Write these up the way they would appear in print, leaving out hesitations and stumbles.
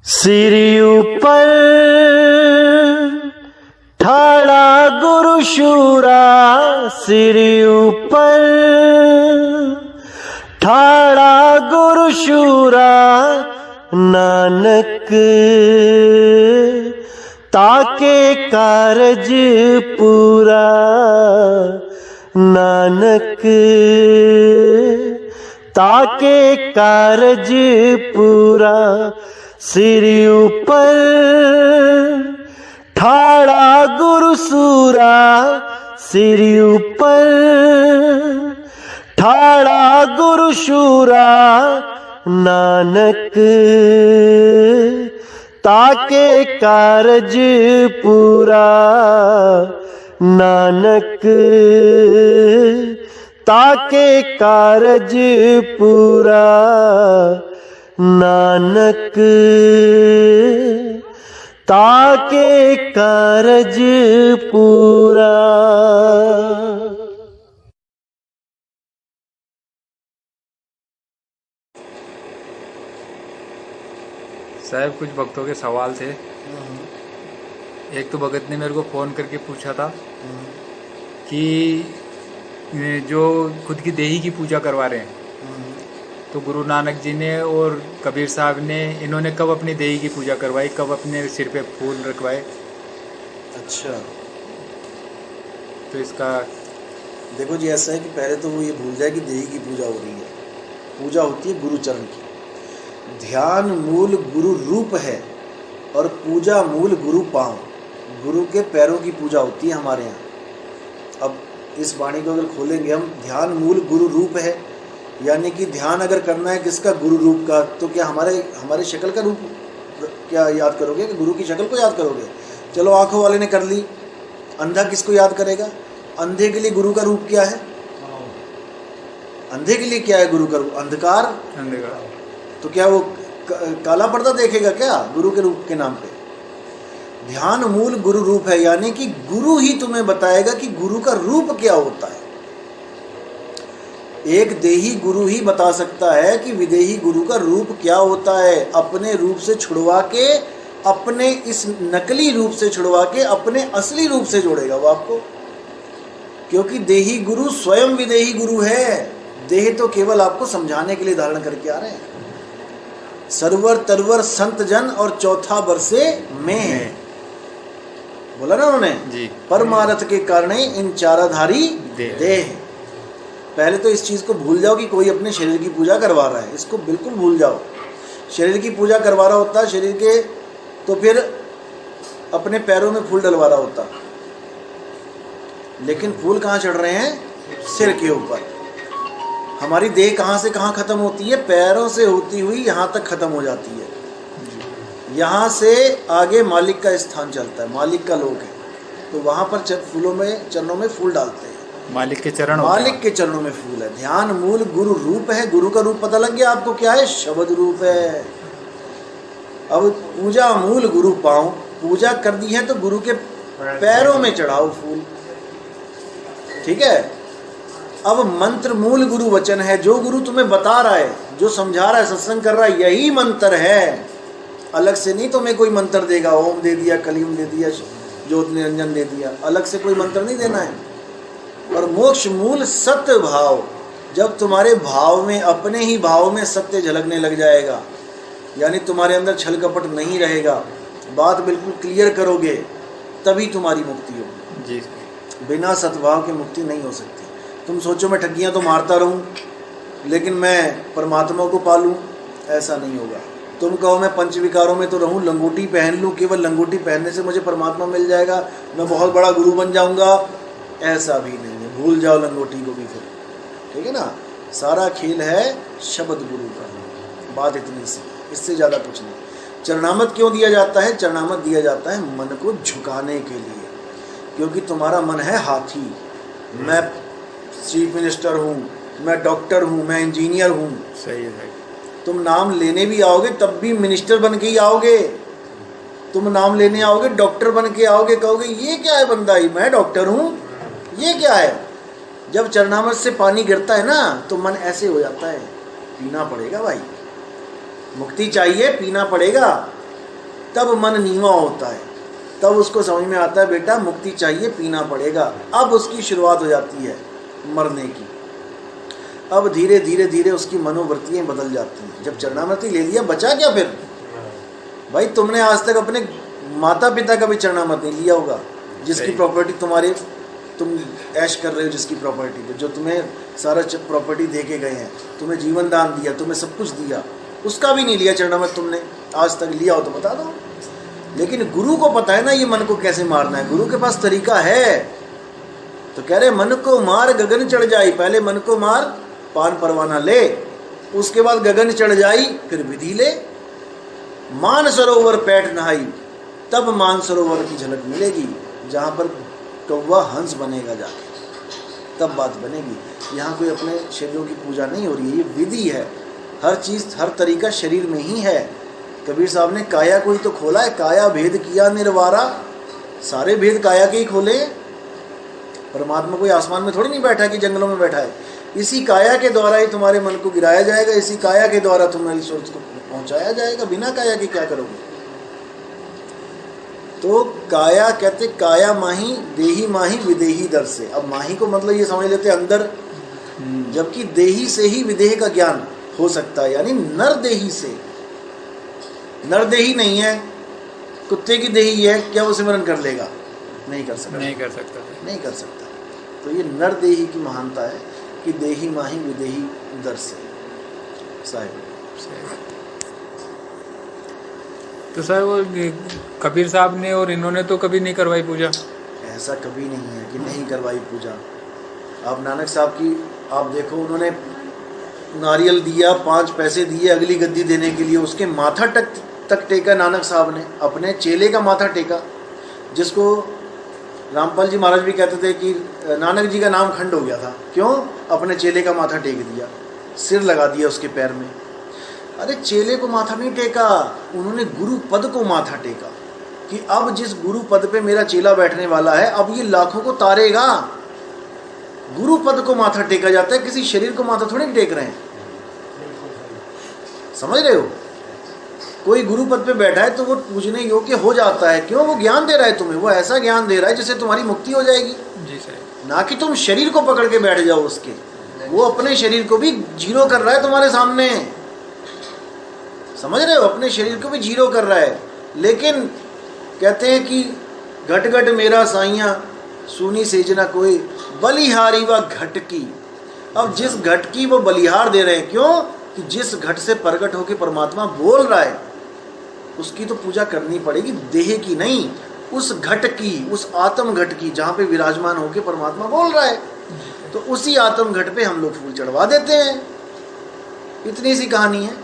सिर ऊपर ठाड़ा गुरु शूरा, सिर ऊपर ठाड़ा गुरु शूरा, नानक ताके कारज पूरा, नानक ताके कारज पूरा। सिर ऊपर ठाड़ा गुरु सूरा, सिर ऊपर ठाड़ा गुरु शूरा, नानक ताके कारज पूरा, नानक ताके कारज पूरा, नानक ताके कारज पूरा। साहब कुछ भक्तों के सवाल थे। एक तो भगत ने मेरे को फ़ोन करके पूछा था कि जो खुद की देही की पूजा करवा रहे हैं, तो गुरु नानक जी ने और कबीर साहब ने, इन्होंने कब अपनी देही की पूजा करवाई, कब अपने सिर पे फूल रखवाए? अच्छा, तो इसका देखो जी, ऐसा है कि पहले तो वो ये भूल जाए कि देही की पूजा हो रही है। पूजा होती है गुरु चरण की। ध्यान मूल गुरु रूप है और पूजा मूल गुरु पांव। गुरु के पैरों की पूजा होती है हमारे यहाँ। अब इस वाणी को अगर खोलेंगे हम, ध्यान मूल गुरु रूप है, यानी कि ध्यान अगर करना है किसका? गुरु रूप का। तो क्या हमारे शक्ल का रूप क्या याद करोगे कि गुरु की शक्ल को याद करोगे? चलो, आंखों वाले ने कर ली, अंधा किसको याद करेगा? अंधे के लिए गुरु का रूप क्या है? अंधे के लिए क्या है गुरु का रूप? अंधकार। अंधकार। तो क्या वो काला पर्दा देखेगा क्या गुरु के रूप के नाम पे? ध्यान मूल गुरु रूप है, यानी कि गुरु ही तुम्हें बताएगा कि गुरु का रूप क्या होता है। एक देही गुरु ही बता सकता है कि विदेही गुरु का रूप क्या होता है। अपने रूप से छुड़वा के, अपने इस नकली रूप से छुड़वा के अपने असली रूप से जोड़ेगा वो आपको, क्योंकि देही गुरु स्वयं विदेही गुरु है। देह तो केवल आपको समझाने के लिए धारण करके आ रहे हैं। सरवर तरवर संत जन और चौथा बरसे में, बोला ना उन्होंने जी। परमारथ के कारण इन चाराधारी देह। पहले तो इस चीज़ को भूल जाओ कि कोई अपने शरीर की पूजा करवा रहा है। इसको बिल्कुल भूल जाओ। शरीर की पूजा करवा रहा होता शरीर के, तो फिर अपने पैरों में फूल डलवा रहा होता। लेकिन फूल कहाँ चढ़ रहे हैं? सिर के ऊपर। हमारी देह कहाँ से कहाँ खत्म होती है? पैरों से होती हुई यहाँ तक खत्म हो जाती है। यहाँ से आगे मालिक का स्थान चलता है, मालिक का लोक है। तो वहाँ पर फूलों में, चरणों में फूल डालते हैं। मालिक के चरण, मालिक के चरणों में फूल है। ध्यान मूल गुरु रूप है। गुरु का रूप पता लग गया आपको क्या है? शब्द रूप है। अब पूजा मूल गुरु पांव। पूजा कर दी है तो गुरु के पैरों में चढ़ाओ फूल, ठीक है। अब मंत्र मूल गुरु वचन है। जो गुरु तुम्हें बता रहा है, जो समझा रहा है, सत्संग कर रहा है, यही मंत्र है। अलग से नहीं तुम्हें कोई मंत्र देगा। ओम दे दिया, कलीम दे दिया, ज्योत निरंजन दे दिया, अलग से कोई मंत्र नहीं देना है। और मोक्ष मूल सत्य भाव। जब तुम्हारे भाव में, अपने ही भाव में सत्य झलकने लग जाएगा, यानी तुम्हारे अंदर छल कपट नहीं रहेगा, बात बिल्कुल क्लियर करोगे, तभी तुम्हारी मुक्ति होगी जी। बिना सद्भाव के मुक्ति नहीं हो सकती। तुम सोचो मैं ठगियाँ तो मारता रहूं लेकिन मैं परमात्मा को पालूं, ऐसा नहीं होगा। तुम कहो मैं पंचविकारों में तो रहूं, लंगोटी पहन लूं, केवल लंगोटी पहनने से मुझे परमात्मा मिल जाएगा, मैं बहुत बड़ा गुरु बन जाऊंगा, ऐसा भी नहीं है। भूल जाओ लंगोटी को भी फिर, ठीक है ना। सारा खेल है शब्द गुरु का। बात इतनी सी, इससे ज़्यादा कुछ नहीं। चरणामत क्यों दिया जाता है? चरणामत दिया जाता है मन को झुकाने के लिए, क्योंकि तुम्हारा मन है हाथी। मैं चीफ मिनिस्टर हूँ, मैं डॉक्टर हूँ, मैं इंजीनियर हूँ। सही है। तुम नाम लेने भी आओगे तब भी मिनिस्टर बन के ही आओगे। तुम नाम लेने आओगे डॉक्टर बन के आओगे, कहोगे ये क्या है बंदा, ही मैं डॉक्टर हूँ, ये क्या है। जब चरणामृत से पानी गिरता है ना तो मन ऐसे हो जाता है, पीना पड़ेगा भाई, मुक्ति चाहिए, पीना पड़ेगा। तब मन नीवा होता है, तब उसको समझ में आता है बेटा मुक्ति चाहिए, पीना पड़ेगा। अब उसकी शुरुआत हो जाती है मरने की। अब धीरे धीरे धीरे उसकी मनोवृत्तियाँ बदल जाती हैं। जब चरणामृति ले लिया बचा क्या फिर? भाई तुमने आज तक अपने माता पिता का भी चरणामृत नहीं लिया होगा, जिसकी प्रॉपर्टी तुम्हारे तुम ऐश कर रहे हो, जिसकी प्रॉपर्टी पे जो तुम्हें सारा प्रॉपर्टी दे के गए हैं, तुम्हें जीवन दान दिया, तुम्हें सब कुछ दिया, उसका भी नहीं लिया चरणामृत तुमने आज तक। लिया हो तो बता दो। लेकिन गुरु को पता है ना ये मन को कैसे मारना है, गुरु के पास तरीका है। तो कह रहे मन को मार गगन चढ़ जाई, पहले मन को मार, पान परवाना ले, उसके बाद गगन चढ़ जाई, फिर विधि ले। मान सरोवर पैठ नहाई, तब मान सरोवर की झलक मिलेगी। जहाँ पर कौवा हंस बनेगा जाके, तब बात बनेगी। यहाँ कोई अपने शरीरों की पूजा नहीं हो रही है, ये विधि है। हर चीज़ हर तरीका शरीर में ही है। कबीर साहब ने काया को ही तो खोला है, काया भेद किया निर्वारा, सारे भेद काया के ही खोले। परमात्मा कोई आसमान में थोड़ी नहीं बैठा कि जंगलों में बैठा है। इसी काया के द्वारा ही तुम्हारे मन को गिराया जाएगा, इसी काया के द्वारा तुम्हारी सोच को पहुंचाया जाएगा। बिना काया के क्या करोगे? तो काया कहते काया माही देही माही विदेही दर से। अब माही को मतलब ये समझ लेते अंदर, जबकि देही से ही विदेह का ज्ञान हो सकता है, यानी नर देही से। नर देही नहीं है, कुत्ते की देही है, क्या वो सिमरन कर लेगा? नहीं कर सकता, नहीं कर सकता, नहीं कर सकता। तो ये नर देही की महानता है कि देही माही विदेही दर से। साहिब तो सर वो कबीर साहब ने और इन्होंने तो कभी नहीं करवाई पूजा? ऐसा कभी नहीं है कि नहीं करवाई पूजा। आप नानक साहब की आप देखो, उन्होंने नारियल दिया, 5 पैसे दिए अगली गद्दी देने के लिए, उसके माथा तक टेका नानक साहब ने, अपने चेले का माथा टेका। जिसको रामपाल जी महाराज भी कहते थे कि नानक जी का नाम खंड हो गया था। क्यों? अपने चेले का माथा टेक दिया, सिर लगा दिया उसके पैर में। अरे चेले को माथा नहीं टेका, उन्होंने गुरु पद को माथा टेका कि अब जिस गुरु पद पे मेरा चेला बैठने वाला है, अब ये लाखों को तारेगा। गुरु पद को माथा टेका जाता है, किसी शरीर को माथा थोड़ी टेक रहे हैं। समझ रहे हो? कोई गुरु पद पे बैठा है तो वो पूजने योग्य हो जाता है। क्यों? वो ज्ञान दे रहा है तुम्हें, वो ऐसा ज्ञान दे रहा है जिससे तुम्हारी मुक्ति हो जाएगी। जी सर। ना कि तुम शरीर को पकड़ के बैठ जाओ उसके। वो अपने शरीर को भी जीरो कर रहा है तुम्हारे सामने, समझ रहे हो? अपने शरीर को भी जीरो कर रहा है। लेकिन कहते हैं कि घट घट मेरा साइया सुनी सेजना कोई, बलिहारी व घट की। अब जिस घट की वो बलिहार दे रहे हैं। क्यों? कि जिस घट से प्रकट होकर परमात्मा बोल रहा है उसकी तो पूजा करनी पड़ेगी, देह की नहीं, उस घट की, उस आत्म घट की जहाँ पे विराजमान होकर परमात्मा बोल रहा है। तो उसी आत्म घट पे हम लोग फूल चढ़वा देते हैं। इतनी सी कहानी है।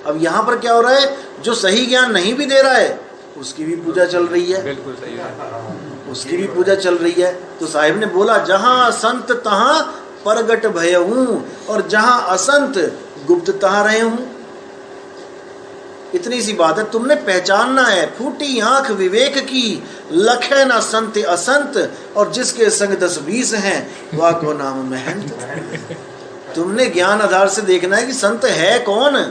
अब यहाँ पर क्या हो रहा है? जो सही ज्ञान नहीं भी दे रहा है उसकी भी पूजा चल रही है। बिल्कुल सही है, उसकी भी पूजा चल रही है। तो साहिब ने बोला जहाँ संत तहाँ प्रगट भय हूँ, और जहाँ असंत गुप्त तहाँ रहे हूँ। इतनी सी बात है, तुमने पहचानना है। फूटी आंख विवेक की, लखे ना संत असंत, और जिसके संग 10-20 हैं वह को नाम महंत। तुमने ज्ञान आधार से देखना है कि संत है कौन।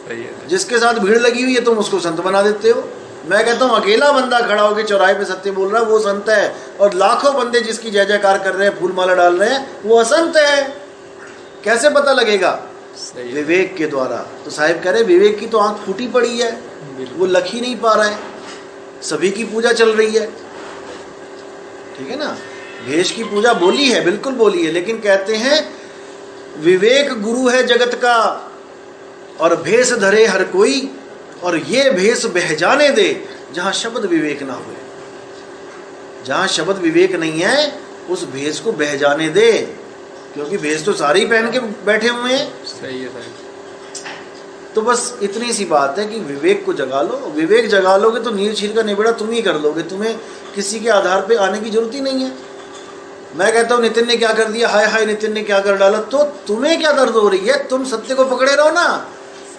सही है। जिसके साथ भीड़ लगी हुई है तुम उसको संत बना देते हो। मैं कहता हूँ अकेला बंदा खड़ा होकर चौराहे पे सत्य बोल रहा है वो संत है, और लाखों बंदे जिसकी जय जयकार कर रहे हैं, फूल माला डाल रहे हैं, वो असंत है। कैसे पता लगेगा? विवेक के द्वारा। तो साहिब कह रहे विवेक की तो आंख फूटी पड़ी है, वो लख ही नहीं पा रहा है। सभी की पूजा चल रही है, ठीक है ना। भेष की पूजा बोली है, बिल्कुल बोली है, लेकिन कहते हैं विवेक गुरु है जगत का, और भेष धरे हर कोई, और ये भेष बह जाने दे जहाँ शब्द विवेक ना हुए। जहाँ शब्द विवेक नहीं है उस भेष को बह जाने दे, क्योंकि भेष तो सारे ही पहन के बैठे हुए हैं। सही है सही। तो बस इतनी सी बात है कि विवेक को जगा लो। विवेक जगा लोगे तो नीर छीर का निबेड़ा तुम ही कर लोगे, तुम्हें किसी के आधार पे आने की जरूरत ही नहीं है। मैं कहता हूँ नितिन ने क्या कर दिया, हाय हाय नितिन ने क्या कर डाला, तो तुम्हें क्या दर्द हो रही है? तुम सत्य को पकड़े रहो ना।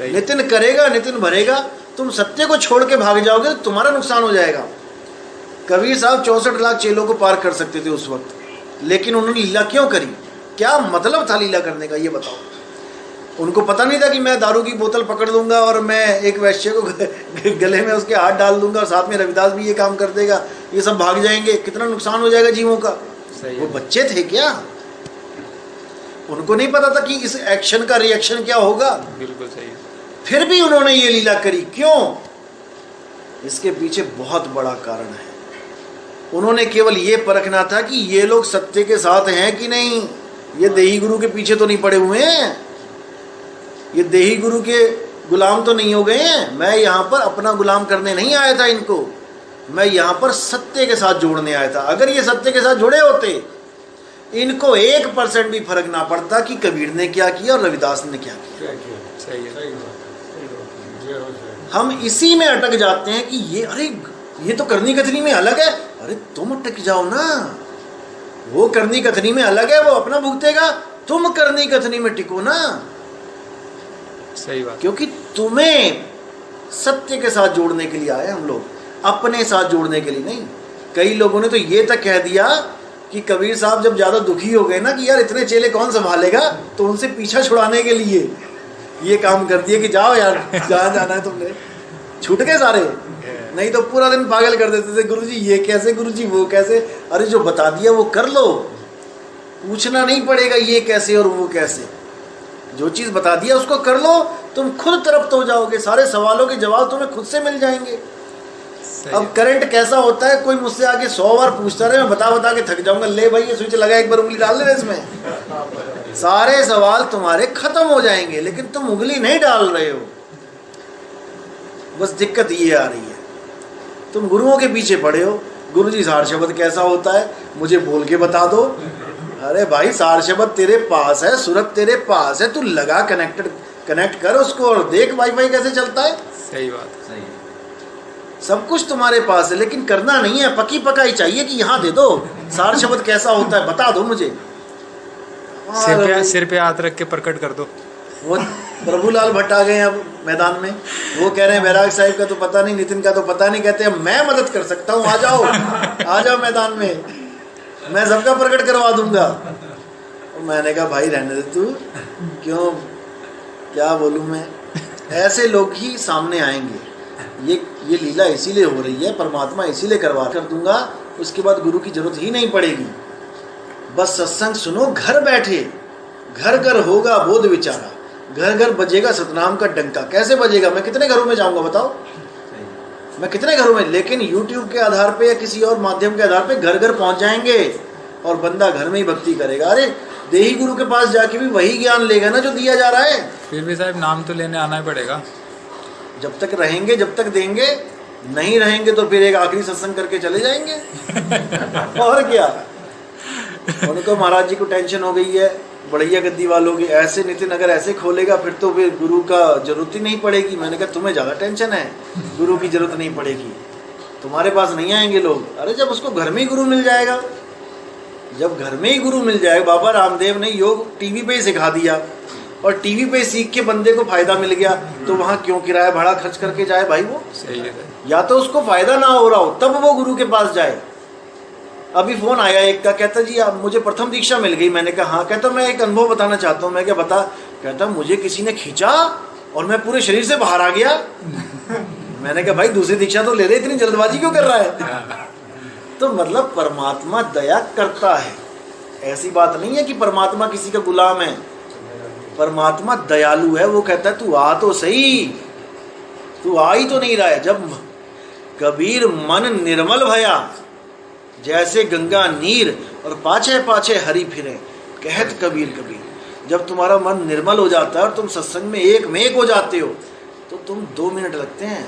नितिन करेगा, नितिन भरेगा, तुम सत्य को छोड़ के भाग जाओगे तो तुम्हारा नुकसान हो जाएगा। कबीर साहब 64 लाख चेलों को पार कर सकते थे उस वक्त, लेकिन उन्होंने लीला क्यों करी? क्या मतलब था लीला करने का, ये बताओ। उनको पता नहीं था कि मैं दारू की बोतल पकड़ लूंगा और मैं एक वैश्य को गले में उसके हाथ डाल दूंगा और साथ में रविदास भी ये काम कर देगा, ये सब भाग जाएंगे, कितना नुकसान हो जाएगा जीवों का। वो बच्चे थे क्या? उनको नहीं पता था कि इस एक्शन का रिएक्शन क्या होगा। बिल्कुल सही। फिर भी उन्होंने ये लीला करी, क्यों? इसके पीछे बहुत बड़ा कारण है। उन्होंने केवल ये परखना था कि ये लोग सत्य के साथ हैं कि नहीं। ये देही गुरु के पीछे तो नहीं पड़े हुए हैं, ये देही गुरु के गुलाम तो नहीं हो गए हैं। मैं यहाँ पर अपना गुलाम करने नहीं आया था इनको, मैं यहाँ पर सत्य के साथ जोड़ने आया था। अगर ये सत्य के साथ जुड़े होते, इनको 1% भी फर्क ना पड़ता कि कबीर ने क्या किया और रविदास ने क्या किया। सही है। हम इसी में अटक जाते हैं कि ये, अरे ये तो करनी कथनी में अलग है। अरे तुम अटक जाओ ना, वो करनी कथनी में अलग है, वो अपना भुगतेगा, तुम करनी कथनी में टिको ना। सही बात। क्योंकि तुम्हें सत्य के साथ जोड़ने के लिए आए हम लोग, अपने साथ जोड़ने के लिए नहीं। कई लोगों ने तो ये तक कह दिया कि कबीर साहब जब ज़्यादा दुखी हो गए ना कि यार इतने चेले कौन संभालेगा, तो उनसे पीछा छुड़ाने के लिए ये काम कर दिया कि जाओ यार, जहाँ जाना है तुमने, छूट गए सारे। नहीं तो पूरा दिन पागल कर देते थे, गुरुजी ये कैसे, गुरुजी वो कैसे। अरे जो बता दिया वो कर लो, पूछना नहीं पड़ेगा ये कैसे और वो कैसे। जो चीज़ बता दिया उसको कर लो, तुम खुद तृप्त हो जाओगे, सारे सवालों के जवाब तुम्हें खुद से मिल जाएंगे। अब करंट कैसा होता है, कोई मुझसे आके 100 बार पूछता रहे, मैं बता बता के थक जाऊंगा। ले भाई ये स्विच लगा, एक बार उंगली डाल दे इसमें, सारे सवाल तुम्हारे खत्म हो जाएंगे, लेकिन तुम उंगली नहीं डाल रहे हो। बस दिक्कत ये आ रही है, तुम गुरुओं के पीछे पड़े हो। गुरुजी सार शब्द कैसा होता है मुझे बोल के बता दो। अरे भाई सार शब्द तेरे पास है, सूरत तेरे पास है, तू लगा कनेक्ट कर उसको और देख वाईफाई कैसे चलता है। सही बात। सही। सब कुछ तुम्हारे पास है, लेकिन करना नहीं है, पकी पकाई चाहिए कि यहाँ दे दो। सार शब्द कैसा होता है बता दो मुझे, सिर पे हाथ रख के प्रकट कर दो। वो प्रभुलाल भट्ट आ गए अब मैदान में, वो कह रहे हैं बैराग साहिब का तो पता नहीं, नितिन का तो पता नहीं, कहते हैं मैं मदद कर सकता हूँ, आ जाओ मैदान में, मैं सबका प्रकट करवा दूंगा। और मैंने कहा भाई रहने दे तू, क्यों, क्या बोलूँ मैं। ऐसे लोग ही सामने आएंगे। ये लीला इसीलिए हो रही है, परमात्मा इसीलिए करवा कर दूंगा, उसके बाद गुरु की जरूरत ही नहीं पड़ेगी। बस सत्संग सुनो, घर बैठे, घर घर होगा बोध विचारा, घर घर बजेगा सतनाम का डंका। कैसे बजेगा, मैं कितने घरों में जाऊंगा बताओ, मैं कितने घरों में। लेकिन YouTube के आधार पे या किसी और माध्यम के आधार पे घर घर पहुंच जाएंगे और बंदा घर में ही भक्ति करेगा। अरे देही गुरु के पास जाके भी वही ज्ञान लेगा ना जो दिया जा रहा है। फिर भी साहब नाम तो लेने आना ही पड़ेगा। जब तक रहेंगे जब तक देंगे, नहीं रहेंगे तो फिर एक आखिरी सत्संग करके चले जाएंगे। और क्या, उनको महाराज जी को टेंशन हो गई है बढ़िया गद्दी वालों की, ऐसे नितिन अगर ऐसे खोलेगा फिर तो फिर गुरु का जरूरत ही नहीं पड़ेगी। मैंने कहा तुम्हें ज़्यादा टेंशन है, गुरु की जरूरत नहीं पड़ेगी, तुम्हारे पास नहीं आएंगे लोग। अरे जब उसको घर में ही गुरु मिल जाएगा, जब घर में ही गुरु मिल जाएगा। बाबा रामदेव ने योग टीवी पे ही सिखा दिया और टीवी पे सीख के बंदे को फायदा मिल गया, तो वहाँ क्यों किराया भाड़ा खर्च करके जाए भाई वो। सही है। या तो उसको फायदा ना हो रहा हो तब वो गुरु के पास जाए। अभी फोन आया एक का, कहता जी आप मुझे प्रथम दीक्षा मिल गई। मैंने कहा हाँ। कहता मैं एक अनुभव बताना चाहता हूँ। मैं क्या बता। कहता मुझे किसी ने खींचा और मैं पूरे शरीर से बाहर आ गया। मैंने कहा भाई दूसरी दीक्षा तो ले रहे, इतनी जल्दबाजी क्यों कर रहा है। तो मतलब परमात्मा दया करता है, ऐसी बात नहीं है कि परमात्मा किसी का गुलाम है। परमात्मा दयालु है, वो कहता है तू आ तो सही, तू आ ही तो नहीं रहा है। जब कबीर मन निर्मल भया जैसे गंगा नीर और पाछे पाछे हरि फिरे, कहत कबीर कबीर। जब तुम्हारा मन निर्मल हो जाता है और तुम सत्संग में एक हो जाते हो तो तुम 2 मिनट लगते हैं।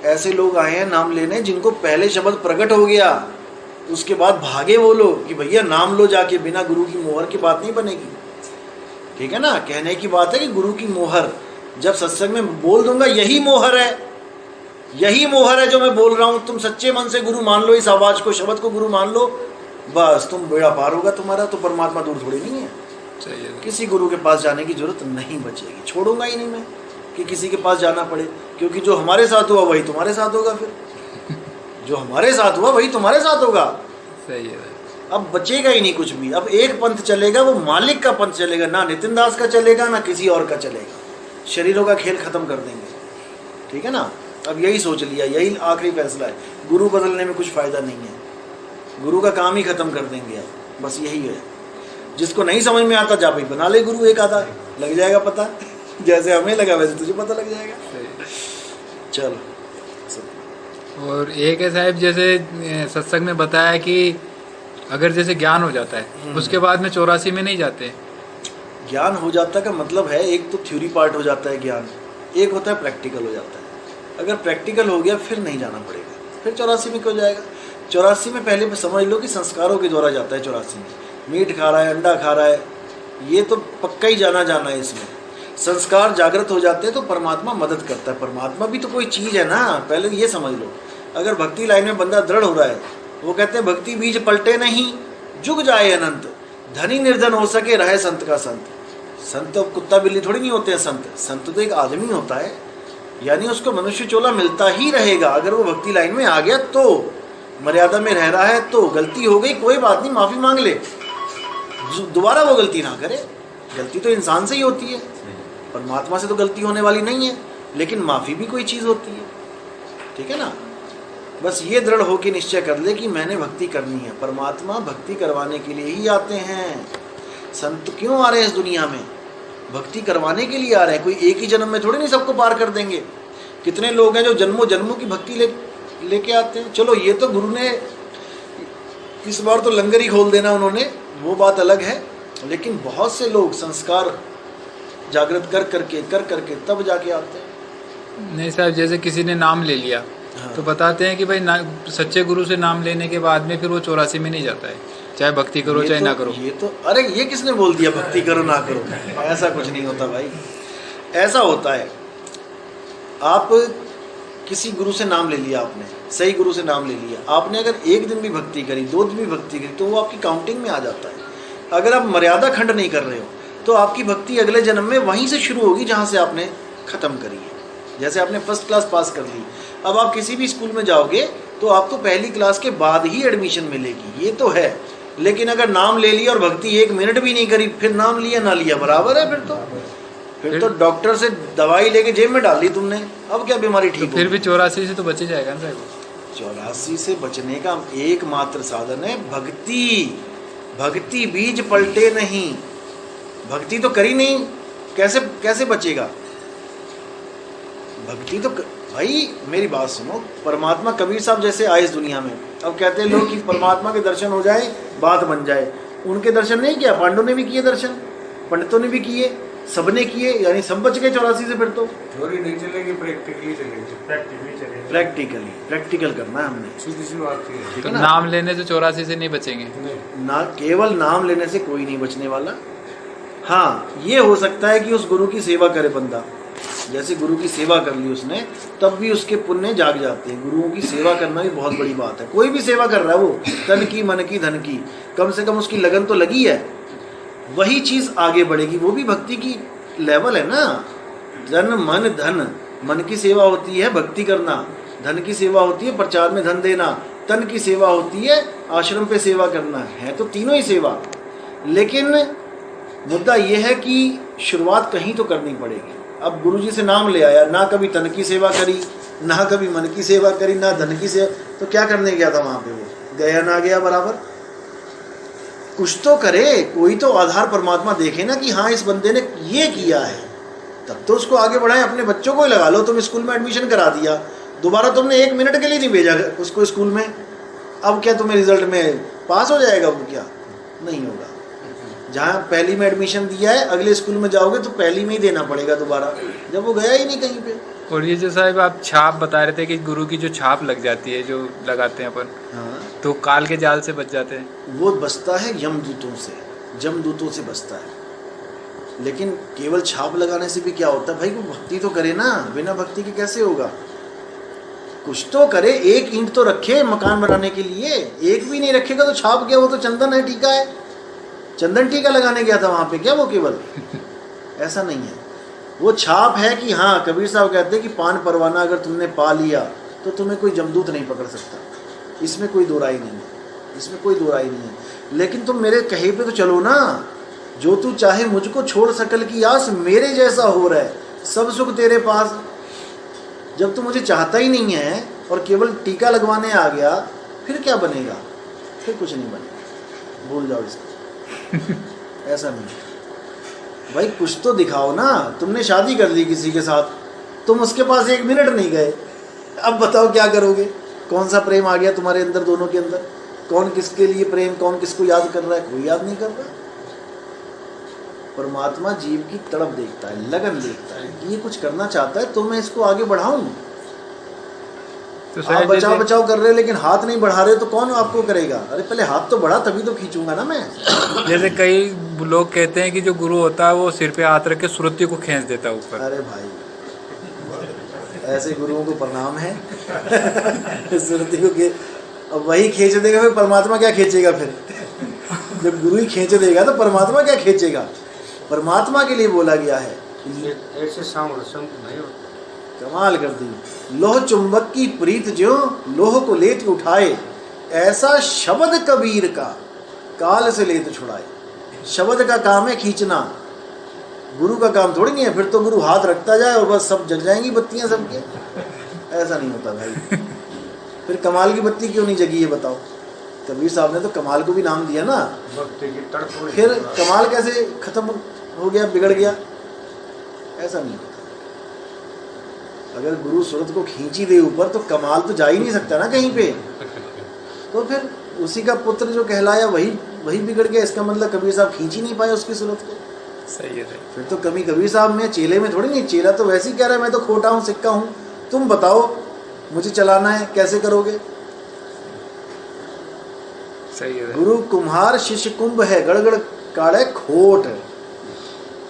ऐसे लोग आए हैं नाम लेने जिनको पहले शब्द प्रकट हो गया, उसके बाद भागे वो लोग कि भैया नाम लो जाके, बिना गुरु की मोहर की बात नहीं बनेगी। ठीक है ना, कहने की बात है कि गुरु की मोहर जब सत्संग में बोल दूंगा, यही मोहर है, यही मोहर है जो मैं बोल रहा हूँ। तुम सच्चे मन से गुरु मान लो, इस आवाज को, शब्द को गुरु मान लो, बस तुम बेड़ा पार होगा तुम्हारा। तो परमात्मा दूर थोड़ी नहीं है। चाहिए किसी गुरु के पास जाने की जरूरत नहीं बचेगी। छोड़ूंगा ही नहीं मैं कि किसी के पास जाना पड़े, क्योंकि जो हमारे साथ हुआ वही तुम्हारे साथ होगा। फिर जो हमारे साथ हुआ वही तुम्हारे साथ होगा। सही है। अब बचेगा ही नहीं कुछ भी। अब एक पंथ चलेगा, वो मालिक का पंथ चलेगा, ना नितिन दास का चलेगा ना किसी और का चलेगा। शरीरों का खेल खत्म कर देंगे, ठीक है ना। अब यही सोच लिया, यही आखिरी फैसला है। गुरु बदलने में कुछ फ़ायदा नहीं है, गुरु का काम ही खत्म कर देंगे अब, बस यही है। जिसको नहीं समझ में आता जा भाई बना ले गुरु, एक आधा लग जाएगा पता, जैसे हमें लगा वैसे तुझे पता लग जाएगा। चल। और एक है साहब, जैसे सत्संग में बताया कि अगर जैसे ज्ञान हो जाता है उसके बाद में 84 में नहीं जाते। ज्ञान हो जाता का मतलब है, एक तो थ्योरी पार्ट हो जाता है ज्ञान, एक होता है प्रैक्टिकल हो जाता है। अगर प्रैक्टिकल हो गया फिर नहीं जाना पड़ेगा, फिर 84 में क्यों जाएगा। 84 में पहले समझ लो कि संस्कारों के द्वारा जाता है। 84 में मीट खा रहा है, अंडा खा रहा है, ये तो पक्का ही जाना है इसमें। संस्कार जागृत हो जाते हैं तो परमात्मा मदद करता है। परमात्मा भी तो कोई चीज़ है ना, पहले ये समझ लो। अगर भक्ति लाइन में बंदा दृढ़ हो रहा है, वो कहते हैं भक्ति बीज पलटे नहीं, जुग जाए अनंत, धनी निर्धन हो सके रहे संत का संत। संत तो कुत्ता बिल्ली थोड़ी नहीं होते हैं संत, संत तो एक आदमी होता है, यानी उसको मनुष्य चोला मिलता ही रहेगा। अगर वो भक्ति लाइन में आ गया तो, मर्यादा में रह रहा है तो, गलती हो गई कोई बात नहीं, माफ़ी मांग ले, दोबारा वो गलती ना करे। गलती तो इंसान से ही होती है, परमात्मा से तो गलती होने वाली नहीं है, लेकिन माफ़ी भी कोई चीज़ होती है, ठीक है ना। बस ये दृढ़ होकर निश्चय कर ले कि मैंने भक्ति करनी है। परमात्मा भक्ति करवाने के लिए ही आते हैं। संत क्यों आ रहे हैं इस दुनिया में? भक्ति करवाने के लिए आ रहे हैं। कोई एक ही जन्म में थोड़ी नहीं सबको पार कर देंगे। कितने लोग हैं जो जन्मों जन्मों की भक्ति लेके आते हैं। चलो ये तो गुरु ने इस बार तो लंगर ही खोल देना उन्होंने, वो बात अलग है, लेकिन बहुत से लोग संस्कार जागृत कर करके तब जाके आते हैं। नहीं साहब, जैसे किसी ने नाम ले लिया, हाँ। तो बताते हैं कि भाई सच्चे गुरु से नाम लेने के बाद में फिर वो 84 में नहीं जाता है, चाहे भक्ति करो चाहे ना करो। ये तो अरे ये किसने बोल दिया भक्ति करो ना करो? ऐसा कुछ नहीं होता भाई। ऐसा होता है, आप किसी गुरु से नाम ले लिया, आपने सही गुरु से नाम ले लिया, आपने अगर एक दिन भी भक्ति करी, 2 दिन भी भक्ति करी, तो वो आपकी काउंटिंग में आ जाता है। अगर आप मर्यादा खंड नहीं कर रहे हो तो आपकी भक्ति अगले जन्म में वहीं से शुरू होगी जहाँ से आपने ख़त्म करी है। जैसे आपने फर्स्ट क्लास पास कर ली, अब आप किसी भी स्कूल में जाओगे तो आपको पहली क्लास के बाद ही एडमिशन मिलेगी, ये तो है। लेकिन अगर नाम ले लिया और भक्ति 1 मिनट भी नहीं करी, फिर नाम लिया ना लिया बराबर है। फिर तो डॉक्टर से दवाई लेके जेब में डाल दी तुमने, अब क्या बीमारी ठीक? फिर भी 84 से तो बच ही जाएगा ना साहब। 84 से बचने का एकमात्र साधन है भक्ति। भक्ति बीज पलटे नहीं, भक्ति तो करी नहीं, कैसे बचेगा? भक्ति तो भाई मेरी बात सुनो, परमात्मा कबीर साहब जैसे आए इस दुनिया में, अब कहते हैं लोग कि परमात्मा के दर्शन हो जाए बात बन जाए। उनके दर्शन नहीं किया, पांडवों ने भी किए दर्शन, पंडितों ने भी किए, सबने किए, यानी सब बच गए 84 से। फिर तो थ्योरी नहीं चलेगी, प्रैक्टिकली चलेगी। प्रैक्टिकल करना है हमने, सीधी सी बात है। ठीक तो है ना। नाम लेने से 84 से नहीं बचेंगे। ना केवल नाम लेने से कोई नहीं बचने वाला। हाँ, ये हो सकता है कि उस गुरु की सेवा करे बंदा, जैसे गुरु की सेवा कर ली उसने, तब भी उसके पुण्य जाग जाते हैं। गुरुओं की सेवा करना भी बहुत बड़ी बात है। कोई भी सेवा कर रहा है, वो तन की मन की धन की, कम से कम उसकी लगन तो लगी है, वही चीज़ आगे बढ़ेगी। वो भी भक्ति की लेवल है ना। जन मन धन, मन की सेवा होती है भक्ति करना, धन की सेवा होती है प्रचार में धन देना, तन की सेवा होती है आश्रम पे सेवा करना, है तो तीनों ही सेवा। लेकिन मुद्दा यह है कि शुरुआत कहीं तो करनी पड़ेगी। अब गुरुजी से नाम ले आया, ना कभी तन की सेवा करी, ना कभी मन की सेवा करी, ना धन की सेवा, तो क्या करने गया था वहाँ पे? वो गया ना गया बराबर। कुछ तो करे, कोई तो आधार परमात्मा देखे ना कि हाँ इस बंदे ने ये किया है, तब तो उसको आगे बढ़ाएं। अपने बच्चों को ही लगा लो, तुम स्कूल में एडमिशन करा दिया, दोबारा तुमने 1 मिनट के लिए नहीं भेजा उसको स्कूल में, अब क्या तुम्हें रिजल्ट में पास हो जाएगा? वो क्या नहीं होगा। जहाँ पहली में एडमिशन दिया है, अगले स्कूल में जाओगे तो पहली में ही देना पड़ेगा दोबारा, जब वो गया ही नहीं कहीं पे। और ये जो साहब आप छाप बता रहे थे कि गुरु की जो छाप लग जाती है, जो लगाते हैं अपन, हाँ, तो काल के जाल से बच जाते हैं। वो बचता है यमदूतों से, जमदूतों से बचता है। लेकिन केवल छाप लगाने से भी क्या होता है भाई? वो भक्ति तो करे ना, बिना भक्ति के कैसे होगा? कुछ तो करे, 1 ईंट तो रखे मकान बनाने के लिए, एक भी नहीं रखेगा तो छाप क्या? वो तो चंदन है, टीका है, चंदन टीका लगाने गया था वहाँ पे क्या वो केवल? ऐसा नहीं है। वो छाप है कि हाँ, कबीर साहब कहते हैं कि पान परवाना अगर तुमने पा लिया तो तुम्हें कोई जमदूत नहीं पकड़ सकता, इसमें कोई दो राय नहीं है। इसमें कोई दो राय नहीं है। लेकिन तुम मेरे कहे पे तो चलो ना, जो तू चाहे मुझको छोड़ सकल की आस, मेरे जैसा हो रहा है सब सुख तेरे पास। जब तू मुझे चाहता ही नहीं है और केवल टीका लगवाने आ गया, फिर क्या बनेगा? फिर कुछ नहीं बनेगा, भूल जाओ इसको। ऐसा नहीं भाई, कुछ तो दिखाओ ना। तुमने शादी कर ली किसी के साथ, तुम उसके पास 1 मिनट नहीं गए, अब बताओ क्या करोगे? कौन सा प्रेम आ गया तुम्हारे अंदर, दोनों के अंदर? कौन किसके लिए प्रेम, कौन किसको याद कर रहा है? कोई याद नहीं कर रहा। परमात्मा जीव की तड़प देखता है, लगन देखता है कि ये कुछ करना चाहता है तो मैं इसको आगे बढ़ाऊं। तो आप बचाओ बचाओ कर रहे हो लेकिन हाथ नहीं बढ़ा रहे, तो कौन आपको करेगा? अरे पहले हाथ तो बढ़ा, तभी तो खींचूंगा ना मैं। जैसे कई लोग कहते हैं कि जो गुरु होता है वो सिर पे हाथ रख के सुरती को खींच देता है ऊपर। अरे भाई, ऐसे गुरुओं को प्रणाम है। सुरती को अब वही खींच देगा, फिर परमात्मा क्या खींचेगा? फिर जब गुरु ही खींच देगा तो परमात्मा क्या खींचेगा? परमात्मा के लिए बोला गया है। ऐसे सांवड़ संत नहीं होता। कमाल कर दी। लोह चुंबक की प्रीत ज्यों लोह को लेत उठाए, ऐसा शब्द कबीर का काल से लेत छुड़ाए। शब्द का काम है खींचना, गुरु का काम थोड़ी नहीं है। फिर तो गुरु हाथ रखता जाए और बस सब जग जाएंगी बत्तियां सबके। ऐसा नहीं होता भाई। फिर कमाल की बत्ती क्यों नहीं जगी है बताओ? कबीर साहब ने तो कमाल को भी नाम दिया ना। फिर कमाल कैसे खत्म हो गया, बिगड़ गया? ऐसा नहीं होता। अगर गुरु सूरत को खींची दे ऊपर तो कमाल तो जा ही नहीं सकता ना कहीं पे। तो फिर उसी का पुत्र जो कहलाया वही बिगड़ गया। इसका मतलब कबीर साहब खींच ही नहीं पाए उसकी सूरत को। सही है। फिर तो कमी कबीर साहब में, चेले में थोड़ी नहीं। चेला तो वैसे ही कह रहा है मैं तो खोटा हूँ, सिक्का हूँ, तुम बताओ मुझे चलाना है, कैसे करोगे? सही है। गुरु कुम्हार शिष्य कुंभ है, गड़गड़ काढ़े खोट।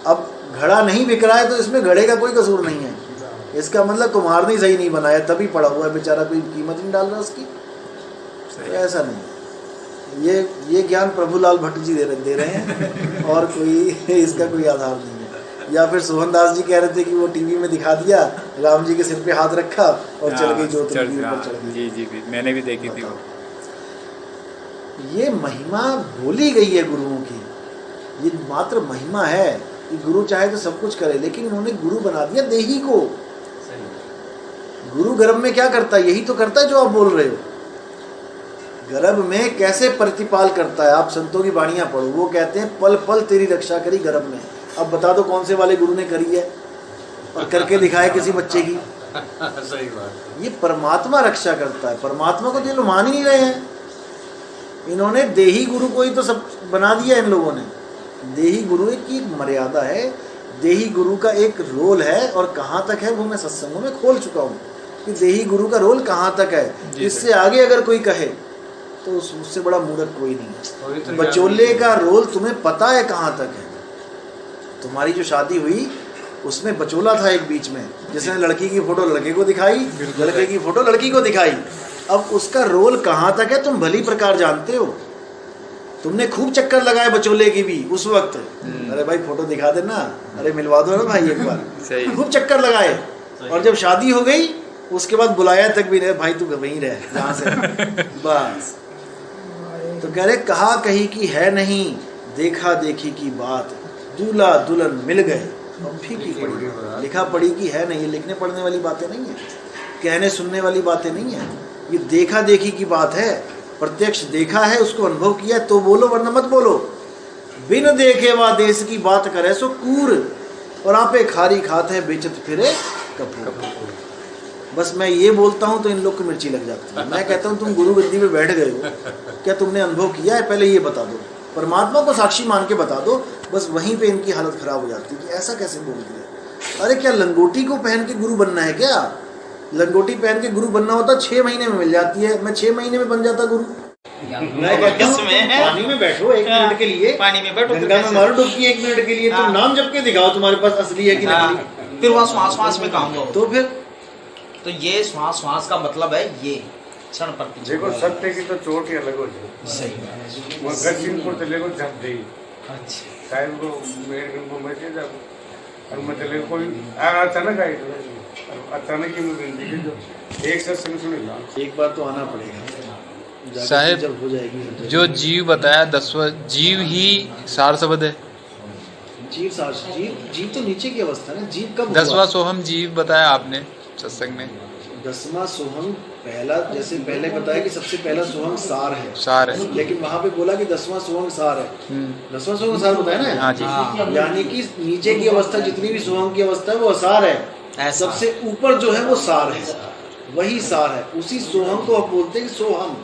अब घड़ा नहीं बिक रहा है तो इसमें घड़े का कोई कसूर नहीं है। इसका मतलब कुम्हार ने सही नहीं बनाया, तभी पड़ा हुआ है बेचारा, कोई कीमत नहीं डाल रहा उसकी। तो ऐसा नहीं। ये ज्ञान प्रभुलाल भट्ट जी दे रहे हैं और कोई इसका कोई आधार नहीं है। या फिर सोहन दास जी कह रहे थे कि वो टीवी में दिखा दिया, राम जी के सिर पे हाथ रखा और चल गई ज्योत ऊपर चढ़ गई। जी मैंने भी देखी थी वो। ये महिमा बोली गई है गुरुओं की, ये मात्र महिमा है कि गुरु चाहे तो सब कुछ करे, लेकिन उन्होंने गुरु बना दिया देही को। गुरु गर्भ में क्या करता है? यही तो करता है जो आप बोल रहे हो। गर्भ में कैसे प्रतिपाल करता है? आप संतों की वाणियां पढ़ो, वो कहते हैं पल पल तेरी रक्षा करी गर्भ में। अब बता दो कौन से वाले गुरु ने करी है और करके दिखाया किसी बच्चे की? सही बात। ये परमात्मा रक्षा करता है। परमात्मा को तो ये लोग मान ही नहीं रहे हैं। इन्होंने देही गुरु को ही तो सब बना दिया इन लोगों ने। देही गुरु की एक मर्यादा है, देही गुरु का एक रोल है, और कहाँ तक है वो मैं सत्संगों में खोल चुका हूँ कि देही गुरु का रोल कहाँ तक है। इससे आगे अगर कोई कहे तो उससे बड़ा मूर्ख कोई नहीं है। बचोले का रोल तुम्हें पता है कहाँ तक है? तुम्हारी जो शादी हुई उसमें बचोला था एक बीच में, जिसने लड़की की फोटो लड़के को दिखाई, लड़के की फोटो लड़की को दिखाई। अब उसका रोल कहाँ तक है तुम भली प्रकार जानते हो। तुमने खूब चक्कर लगाए बचोले की भी उस वक्त। अरे भाई फोटो दिखा देना, अरे मिलवा दो ना भाई एक बार। खूब चक्कर लगाए, और जब शादी हो गई उसके बाद बुलाया तक भी नहीं, भाई तू वहीं रह यहाँ से बस। तो कह रहे कहा कही की है नहीं, देखा देखी की बात, दूल्हा दुल्हन मिल गए और फीकी पड़ी। लिखा पड़ी की है नहीं, ये लिखने पढ़ने वाली बातें नहीं है, कहने सुनने वाली बातें नहीं है। ये देखा देखी की बात है। प्रत्यक्ष देखा है, उसको अनुभव किया है तो बोलो, वरना मत बोलो। बिन देखे वा देश की बात करे सो कूर, और आपे खारी खाते हैं बेचत फिरे कपूर। बस मैं ये बोलता हूँ तो इन लोग को मिर्ची लग जाती है। मैं कहता हूँ तुम गुरु गद्दी पे बैठ गए हो, क्या तुमने अनुभव किया है? पहले ये बता दो, परमात्मा को साक्षी मान के बता दो। बस वहीं पे इनकी हालत खराब हो जाती है कि ऐसा कैसे बोल दिया। अरे क्या लंगोटी को पहन के गुरु बनना है क्या? लंगोटी पहन के गुरु बनना होता 6 महीने में मिल जाती है, मैं 6 महीने में बन जाता गुरु। मैं कहता हूं, पानी में बैठो 1 मिनट के लिए, पानी में बैठो, गंगा में मारो डुबकी 1 मिनट के लिए, तुम नाम जप के दिखाओ तुम्हारे पास असली है कि नकली। फिर वहाँ श्वास में काम लो। तो फिर तो ये श्वास का मतलब है ये क्षण प्रति। देखो सत्य की तो चोट ही अलग हो जाए। सही वो गच्चिन को चले को झप दी, अच्छा साहब को मेरे को मचे जब और मतलब कोई अचानक आई, अचानक ही मुझे जिंदगी जो एक सत्संग सुनेगा। एक बार तो आना पड़ेगा। जाके साहेब, जब हो जाएगी जो जीव बताया 10वां जीव ही सार शब्द है। जीव तो नीचे की अवस्था है ना। जीव कब 10वां सोहम जीव बताया आपने सत्संग में। 10वां सोहम पहला, जैसे पहले बताया कि सबसे पहला सोहम सार है, सार है। लेकिन वहां पे बोला कि 10वां सोहम सार है। 10वां सोहम सार बताया ना। हाँ जी। यानी कि नीचे की अवस्था जितनी भी सोहम की अवस्था है वो असार है, ऐसा। सबसे ऊपर जो है वो सार है, वही सार है। उसी सोहम को आप बोलते हैं कि सोहम,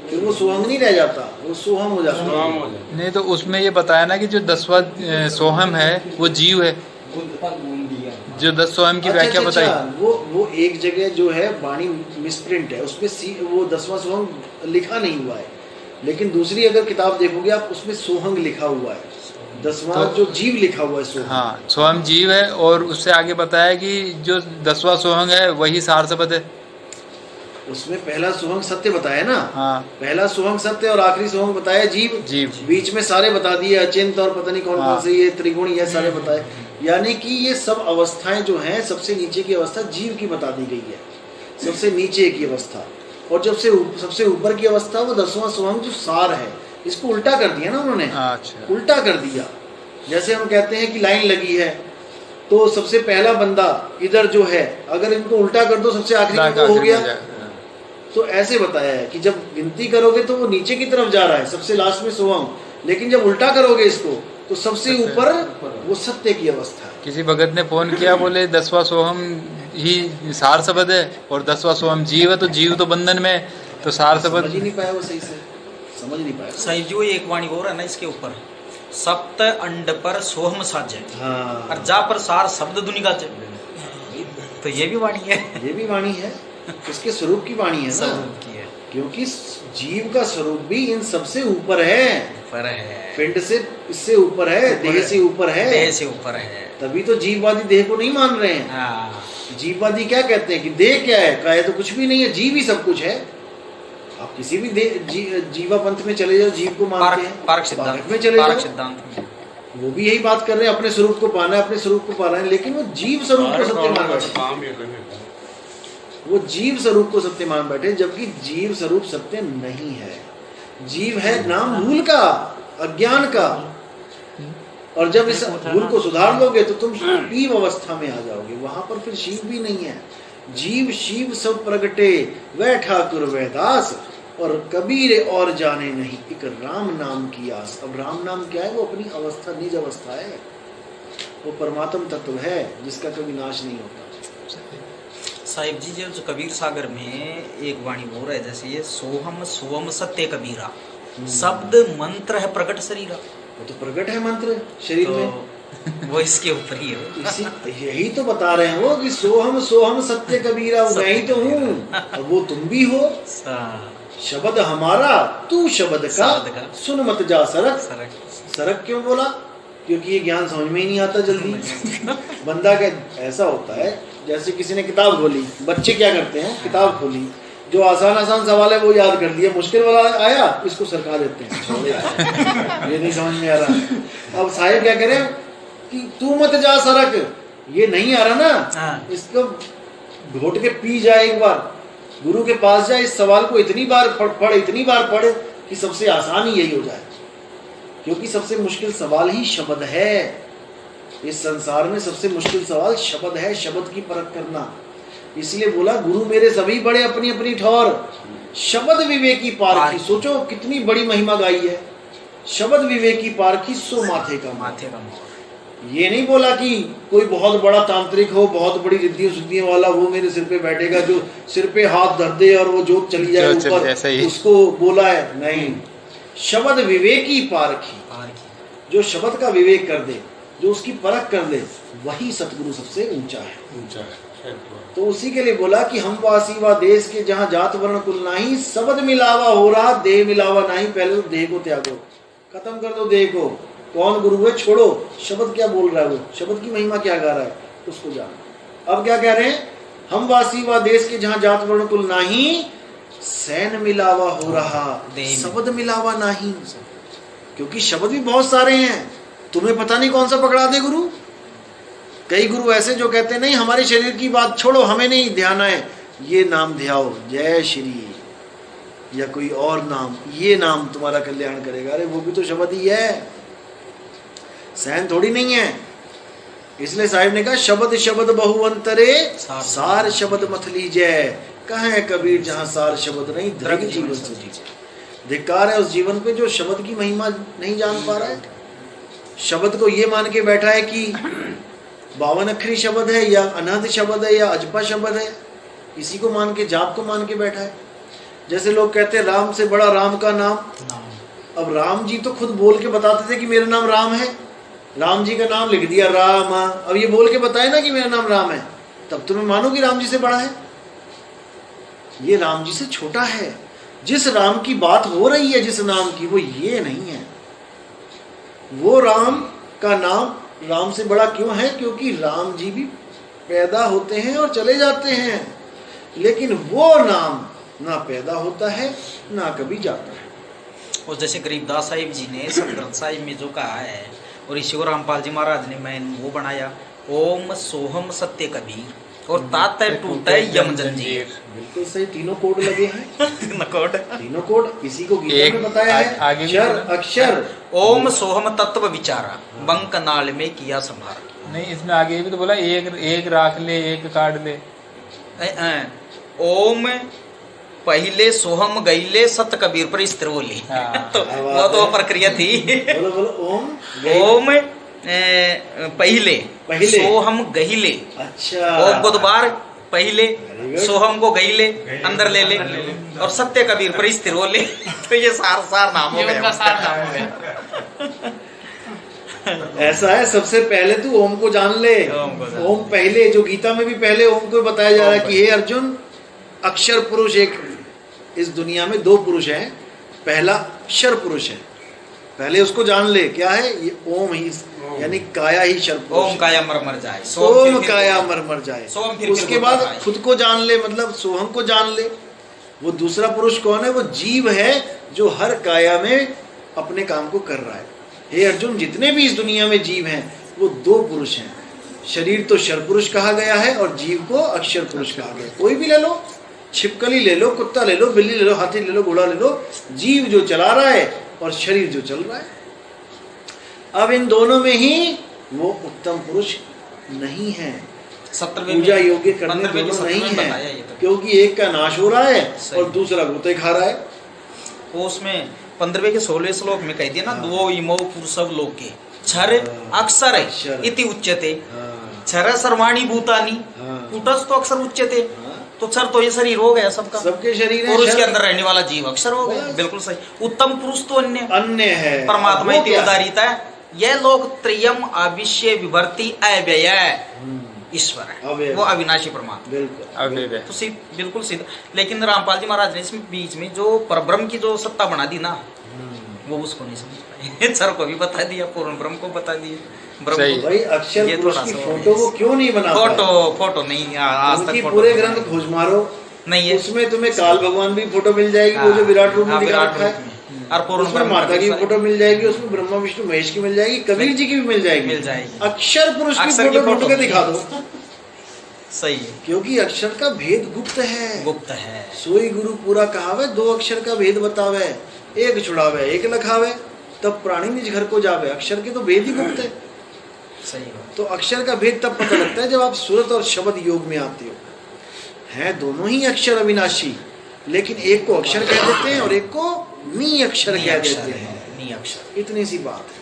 फिर वो सोहम नहीं रह जाता, वो सोहम हो जाता है। नहीं तो उसमें ये बताया ना कि जो 10वां सोहम है वो जीव है, जो 10 सोहम की व्याख्या बताई। वो एक जगह जो है वाणी मिसप्रिंट है, उसमें वो 10वां सोहम लिखा नहीं हुआ है, लेकिन दूसरी अगर किताब देखोगे आप उसमें सोहंग लिखा हुआ है, 10वां जो जीव लिखा हुआ है सोहम। हाँ, सोहम जीव है। और उससे आगे बताया कि जो 10वां सोहंग है वही सार शब्द है। उसमें पहला सोहंग सत्य बताया ना। हाँ। पहला सोहंग सत्य और आखिरी सोहंग बताया जीव। बीच में सारे बता दिए, अचिंत और पता नहीं कौन कौन से ये त्रिगुण, ये सारे बताए। यानी कि ये सब अवस्थाएं जो हैं, सबसे नीचे की अवस्था जीव की बता दी गई है, सबसे नीचे की अवस्था। और जब से सबसे ऊपर की अवस्था वो 10वां सोहंग जो सार है, इसको उल्टा कर दिया ना उन्होंने। अच्छा। उल्टा कर दिया। जैसे हम कहते हैं कि लाइन लगी है, तो सबसे पहला बंदा इधर जो है, अगर इनको उल्टा कर दो सबसे आखिरी में तो हो गया। तो ऐसे बताया है कि जब गिनती करोगे तो वो नीचे की तरफ जा रहा है, सबसे लास्ट में सोहम, लेकिन जब उल्टा करोगे इसको तो सबसे ऊपर वो सत्य की अवस्था है। किसी भगत ने फोन किया, बोले 10वां सोहम ही सार शब्द है और 10वां सोहम जीव है, तो जीव तो बंधन में, तो सार शब्द समझ ही नहीं पाया वो, सही से समझ नहीं पाया। सही जो एक वाणी और है ना इसके ऊपर, सप्त अंड पर सोहम साजे, हाँ, और जा पर सार शब्द दुनि गाजे, तो ये भी वाणी है। ये भी वाणी है, उसके स्वरूप की वाणी है ना, स्वरूप की है, क्योंकि जीव का स्वरूप भी इन सबसे ऊपर है, ऊपर है, पिंड से इससे ऊपर है, देह से ऊपर है, देह से ऊपर है। तभी तो जीववादी देह को नहीं मान रहे हैं। हाँ। जीववादी क्या कहते हैं कि देह क्या है, कहे तो कुछ भी नहीं है, जीव ही सब कुछ है। आप किसी भी जीवा पंथ में चले जाओ, जीव को मानते हैं। पारक सिद्धांत में चले जाओ, सिद्धांत में वो भी यही बात कर रहे हैं, अपने स्वरूप को पाना है, अपने स्वरूप को पाना है, लेकिन वो जीव स्वरूप को सत्य मान बैठे, वो जीव स्वरूप को सत्य मान बैठे, जबकि जीव स्वरूप सत्य नहीं है। जीव है नाम भूल का, अज्ञान का, और जब इस भूल को सुधार लोगे तो तुम शिव अवस्था में आ जाओगे, वहां पर फिर शिव भी नहीं है। जीव शिव सब प्रगटे वह ठाकुर वह दास, और कबीर और जाने नहीं एक राम नाम की आस। अब राम नाम क्या है? वो अपनी अवस्था, निज अवस्था है, वो परमात्म तत्व है जिसका कभी नाश नहीं होता। साहिब जी जो कबीर सागर में एक वाणी हो रहा है, जैसे ये सोहम सोम सत्य कबीरा, शब्द मंत्र है प्रकट शरीरा, वो तो प्रकट है मंत्र शरीर तो में, वो इसके ऊपर ही है। इसी यही तो बता रहे हैं वो कि सोहम सोहम सत्य कबीरा, मैं ही तो हूँ, वो तुम भी हो। शब्द हमारा तू शब्द का सुन मत जा सरक। सरक क्यों बोला? क्योंकि ये ज्ञान समझ में ही नहीं आता जल्दी। बंदा का ऐसा होता है, जैसे किसी ने किताब खोली, बच्चे क्या करते हैं, किताब खोली, जो आसान आसान सवाल है वो याद कर लिया, मुश्किल वाला आया इसको सरका देते हैं, ये नहीं समझ में आ रहा। अब साहिब क्या करें कि तू मत जा सरक, ये नहीं आ रहा ना, इसको घोट के पी जाए, एक बार गुरु के पास जाए, इस सवाल को इतनी बार पढ़ इतनी बार पढ़ कि सबसे आसान ही यही हो जाए, क्योंकि सबसे मुश्किल सवाल ही शब्द है। इस संसार में सबसे मुश्किल सवाल शब्द है, शब्द की परख करना। इसलिए बोला गुरु मेरे सभी बड़े अपनी अपनी ठौर, शब्द विवेकी पारखी। सोचो कितनी बड़ी महिमा गाई है, शब्द विवेकी पारखी सो माथे का मोर। ये नहीं बोला कि कोई बहुत बड़ा तांत्रिक हो, बहुत बड़ी रिद्धियों सिद्धियों वाला, वो मेरे सिर पे बैठेगा, जो सिर पे हाथ धर दे और वो जोत चली जाए ऊपर, उसको बोला है। नहीं, शब्द विवेकी पारखी, जो शब्द का विवेक कर दे, जो उसकी परख कर ले, वही सतगुरु सबसे ऊंचा है। तो उसी के लिए बोला कि हम वासी व देश के जहाँ जात वर्ण कुल नाही, शब्द मिलावा हो रहा देह मिलावा नहीं। पहले तो देह को त्यागो, खत्म कर दो देह को। कौन गुरु है छोड़ो, शब्द क्या बोल रहा है, वो शब्द की महिमा क्या गा रहा है उसको जानो। अब क्या कह रहे हैं, हम वासी व देश के जहाँ जात वर्ण कुल नाही, सैन मिलावा हो रहा शब्द मिलावा नहीं। क्योंकि शब्द भी बहुत सारे हैं, तुम्हें पता नहीं कौन सा पकड़ा दे गुरु। कई गुरु ऐसे जो कहते हैं नहीं हमारे शरीर की बात छोड़ो, हमें नहीं ध्यान है, ये नाम ध्याओ, जय श्री। या कोई और नाम, ये नाम तुम्हारा कल्याण करेगा। अरे वो भी तो शब्द ही है, सहन थोड़ी नहीं है। इसलिए साहिब ने कहा शब्द शब्द बहुअंतरे सार शब्द मत लीजय। कहाँ है कबीर जहाँ सार शब्द नहीं, दृढ़ जीवन से जीजे। धिक्कार है उस जीवन पे जो शब्द की महिमा नहीं जान पा रहा है। शब्द को ये मान के बैठा है कि 52 अक्षरी शब्द है या अनहद शब्द है या अजपा शब्द है, इसी को मान के, जाप को मान के बैठा है। जैसे लोग कहते हैं राम से बड़ा राम का नाम। अब राम जी तो खुद बोल के बताते थे कि मेरा नाम राम है, राम जी का नाम लिख दिया राम। अब ये बोल के बताए ना कि मेरा नाम राम है, तब तुम्हें मानो कि राम जी से बड़ा है। ये राम जी से छोटा है। जिस राम की बात हो रही है, जिस नाम की, वो ये नहीं है। वो राम का नाम राम से बड़ा क्यों है? क्योंकि राम जी भी पैदा होते हैं और चले जाते हैं, लेकिन वो नाम ना पैदा होता है ना कभी जाता है। और जैसे गरीबदास साहिब जी ने सतग्रंथ साहिब में जो कहा है, और इसी को रामपाल जी महाराज ने मैं वो बनाया, ओम सोहम सत्य कबीर और तातय टूटय यम जंजीर। बिल्कुल सही, तीनों कोड लगे हैं। नकोड तीनों कोड इसी को गीता में बताया है। अक्षर अक्षर ओम सोहम तत्व विचारा बंक नाल में किया संभारा। नहीं, इसमें आगे भी तो बोला एक राख ले एक काट ले। ओम पहले सोहम गईले सत कबीर पर स्थिर बोली। तो वो तो प्रक्रिया थी। बोलो बोलो ओम पहले सोहम गहिले। अच्छा, ओम बुधवार पहले सोहम को गहिले अंदर ले ले और सत्य कबीर पर स्थिर बोले। तो ये सार नाम हो गया। ऐसा है, सबसे पहले तू ओम को जान ले। ओम पहले, जो गीता में भी पहले ओम को बताया जा रहा है कि हे अर्जुन, अक्षर पुरुष एक, इस दुनिया में 2 पुरुष हैं। पहला अक्षर पुरुष है, पहले उसको जान ले। क्या है ये? ओम ही, यानी काया ही शर पुरुष। ओम काया मर जाए, ओम काया मर जाए। उसके बाद खुद को जान ले, मतलब सोहम को जान ले। वो दूसरा पुरुष कौन है? वो जीव है जो हर काया में अपने काम को कर रहा है। हे अर्जुन, जितने भी इस दुनिया में जीव हैं वो 2 पुरुष हैं। शरीर तो शर पुरुष कहा गया है और जीव को अक्षर पुरुष कहा गया है। कोई भी ले लो, छिपकली ले लो, कुत्ता ले लो, बिल्ली ले लो, हाथी ले लो, घोड़ा ले लो, जीव जो चला रहा है और शरीर जो चल रहा है। अब इन दोनों में ही वो उत्तम पुरुष नहीं है, पूजा योग्य करने दोनों नहीं है, क्योंकि एक का नाश हो रहा है और दूसरा गोते खा रहा है। वो उसमें 15वें के 16वें श्लोक में कह दिया ना, दो इमो पुरुषव लोके क्षर अक्षर इति उच्यते। क्षर सर्वाणी भूतानि कुटस तो अक्षर उच्यते। तो क्षर तो ये शरीर हो गया सबका, सबके शरीर है। पुरुष के अंदर रहने वाला जीव अक्षर हो गया। बिल्कुल सही। उत्तम पुरुष तो अन्य है, परमात्मा इति उदारिता है। यह लोग त्रयम अविश्य विभर्ति अव्यय ईश्वर है, वो अविनाशी परमात्मा। तो बिल्कुल सीधा। लेकिन रामपाल जी महाराज ने इसमें बीच में जो परब्रह्म की जो सत्ता बना दी ना, वो उसको नहीं समझ पाए। सर को भी बता दिया, पूर्ण ब्रह्म को बता दिया। भाई अक्षर पुरुष की फोटो को क्यों नहीं बना? फोटो नहीं, आज तक पूरे ग्रंथ खोज मारो नहीं है, उसमें तुम्हें काल भगवान भी फोटो मिल जाएगी, वो जो विराट रूप में दिखा रखा है। और पूर्ण माता की फोटो मिल जाएगी, उसमें ब्रह्मा विष्णु महेश की मिल जाएगी, कबीर जी की भी मिल जाएगी। अक्षर पुरुष की फोटो के दिखा दो। सही है, क्योंकि अक्षर का भेद गुप्त है। सोई गुरु पूरा कहावे, 2 अक्षर का भेद बतावे, एक छुड़ावे एक लखावे, तब प्राणी निज घर को जावे। अक्षर के तो भेद ही गुप्त है। सही बात। तो अक्षर का भेद तब पता लगता है जब आप सूरत और शब्द योग में आते हो। हैं दोनों ही अक्षर अविनाशी, लेकिन एक को अक्षर कह देते हैं और एक को नी अक्षर कह देते हैं। नी अक्षर, इतनी सी बात है।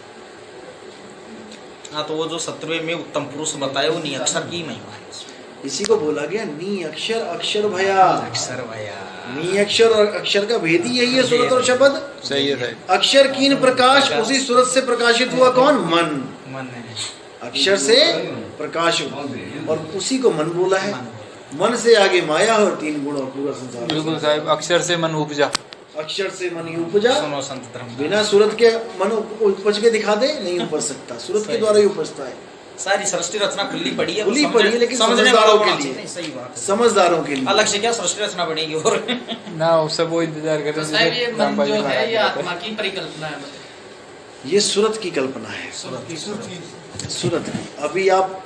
हाँ, तो वो जो 17वें में उत्तम पुरुष बताए वो नी अक्षर की महिमा है। इसी को बोला गया नी अक्षर अक्षर भया। नी अक्षर और अक्षर का भेद ही यही है, सूरत और शब्द। सही है। अक्षर कीन प्रकाश, उसी सूरत से प्रकाशित हुआ कौन? मन है। अक्षर से प्रकाश हुआ और उसी को मन बोला है। मन से आगे माया और 3 गुण और पूरा संसार। बिल्कुल साहब, अक्षर से मन उपजा। अक्षर से मन उपजा। बिना सूरत के मन उपज के दिखा दे, नहीं उपज सकता। सूरत के द्वारा ही उपजता है। सारी सृष्टि रचना खुली पड़ी है, लेकिन समझदारों के लिए। सही बात है, समझदारों के लिए। अलग से क्या सृष्टि रचना बनेगी और ना, उससे वो इंतजार कर रहे हैं। ये मन जो है ये आत्मा की परिकल्पना है, ये सूरत की कल्पना है। सूरत की। अभी आप